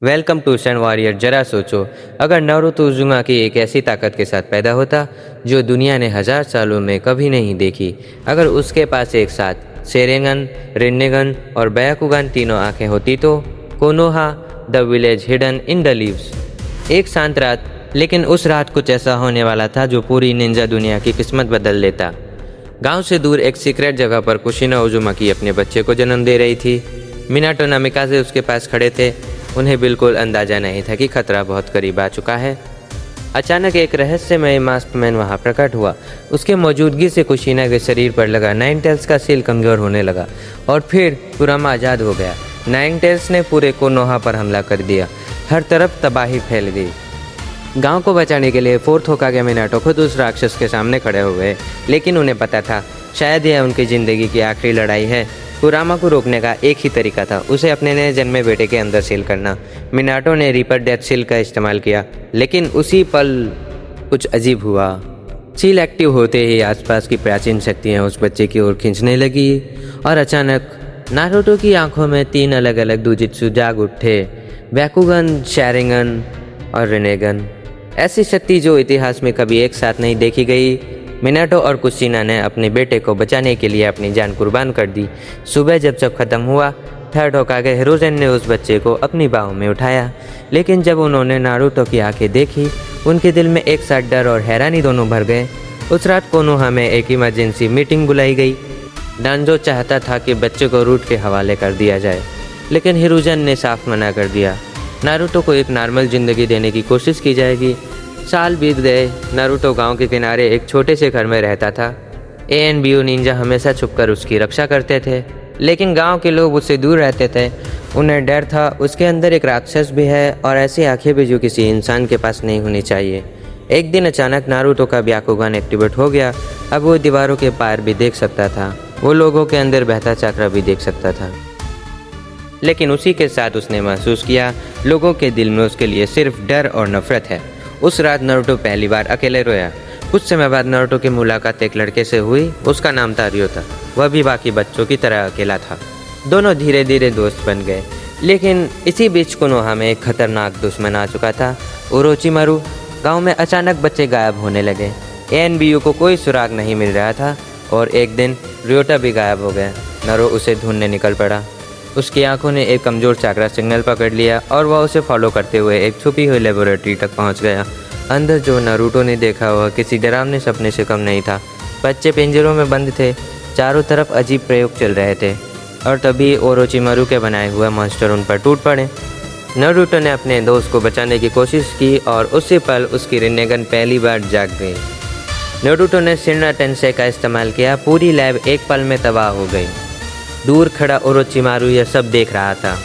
Welcome to sun warrior. जरा सोचो, अगर नारुतो उज़ुमाकी एक ऐसी ताकत के साथ पैदा होता जो दुनिया ने 1000 सालों में कभी नहीं देखी। अगर उसके पास एक साथ सेरेंगन, रिन्नेगन और बायाकुगान तीनों आंखें होती तो Konoha the village hidden in the leaves. एक शांत रात, लेकिन उस रात कुछ ऐसा होने वाला था जो पूरी निंजा दुनिया की किस्मत बदल देता। गांव से दूर एक सीक्रेट जगह पर कुशिना उज़ुमाकी अपने बच्चे को जन्म दे रही थी। मिनाटो नामिकाज़े उसके पास खड़े थे। उन्हें बिल्कुल अंदाजा नहीं था कि खतरा बहुत करीब आ चुका है। अचानक एक रहस्यमय मास्कमैन वहां प्रकट हुआ। उसके मौजूदगी से कुशिना के शरीर पर लगा नाइन टेल्स का सील कमज़ोर होने लगा और फिर कुरामा आज़ाद हो गया। नाइन टेल्स ने पूरे कोनोहा पर हमला कर दिया। हर तरफ तबाही फैल गई। गांव को बचाने के लिए फोर्थ होकागे मिनाटो खुद उस राक्षस के सामने खड़े हुए, लेकिन उन्हें पता था शायद यह उनकी ज़िंदगी की आखिरी लड़ाई है। कुरामा को रोकने का एक ही तरीका था, उसे अपने नए जन्मे बेटे के अंदर सील करना। मिनाटो ने रीपर डेथ सील का इस्तेमाल किया, लेकिन उसी पल कुछ अजीब हुआ। सील एक्टिव होते ही आसपास की प्राचीन शक्तियाँ उस बच्चे की ओर खींचने लगी और अचानक नारुतो की आंखों में 3 अलग अलग डूजित्सु जाग उठे। बाकुगन, शैरिंगन और रिनेगन, ऐसी शक्ति जो इतिहास में कभी एक साथ नहीं देखी गई। मिनाटो और कुशिना ने अपने बेटे को बचाने के लिए अपनी जान कुर्बान कर दी। सुबह जब सब खत्म हुआ, थर्ड होकागे हिरोजेन ने उस बच्चे को अपनी बाहों में उठाया, लेकिन जब उन्होंने नारुतो की आंखें देखी, उनके दिल में एक साथ डर और हैरानी दोनों भर गए। उस रात कोनोहा में एक इमरजेंसी मीटिंग बुलाई गई। डांजो चाहता था कि बच्चे को रूट के हवाले कर दिया जाए, लेकिन हिरोजेन ने साफ मना कर दिया। नारुतो को एक नॉर्मल ज़िंदगी देने की कोशिश की जाएगी। साल बीत गए। नारुतो गांव के किनारे एक छोटे से घर में रहता था। एएनबीयू निंजा हमेशा छुपकर उसकी रक्षा करते थे, लेकिन गांव के लोग उससे दूर रहते थे। उन्हें डर था उसके अंदर एक राक्षस भी है और ऐसी आंखें भी जो किसी इंसान के पास नहीं होनी चाहिए। एक दिन अचानक नारुतो का ब्याकुगान एक्टिवेट हो गया। अब वो दीवारों के पार भी देख सकता था, वो लोगों के अंदर बहता चक्र भी देख सकता था। लेकिन उसी के साथ उसने महसूस किया लोगों के दिल में उसके लिए सिर्फ डर और नफरत है। उस रात नारुतो पहली बार अकेले रोया। कुछ समय बाद नारुतो की मुलाकात एक लड़के से हुई। उसका नाम था रियोता। वह भी बाकी बच्चों की तरह अकेला था। दोनों धीरे धीरे दोस्त बन गए, लेकिन इसी बीच कोनोहा में एक खतरनाक दुश्मन आ चुका था, ओरोचिमारू। गांव में अचानक बच्चे गायब होने लगे। एएनबीयू को कोई सुराग नहीं मिल रहा था और एक दिन रियोता भी गायब हो गया। नारो उसे ढूंढने निकल पड़ा। उसकी आंखों ने एक कमज़ोर चाकरा सिग्नल पकड़ लिया और वह उसे फॉलो करते हुए एक छुपी हुई लेबोरेटरी तक पहुंच गया। अंदर जो नारुतो ने देखा वह किसी डरावने सपने से कम नहीं था। बच्चे पिंजरों में बंद थे, चारों तरफ अजीब प्रयोग चल रहे थे और तभी ओरोचिमारू के बनाए हुए मॉन्स्टर उन पर टूट पड़े। नारुतो ने अपने दोस्त को बचाने की कोशिश की और उसी पल उसकी रिन्नेगन पहली बार जाग गई। नारुतो ने शिन्ना टेंसेई का इस्तेमाल किया। पूरी लैब एक पल में तबाह हो गई। दूर खड़ा ओरोचिमारू यह सब देख रहा था।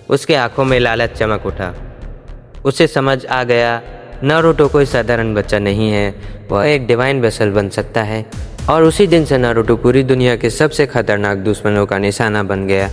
उसके आंखों में लालच चमक उठा। उसे समझ आ गया नारुतो कोई साधारण बच्चा नहीं है, वह एक डिवाइन वेसल बन सकता है। और उसी दिन से नारुतो पूरी दुनिया के सबसे खतरनाक दुश्मनों का निशाना बन गया।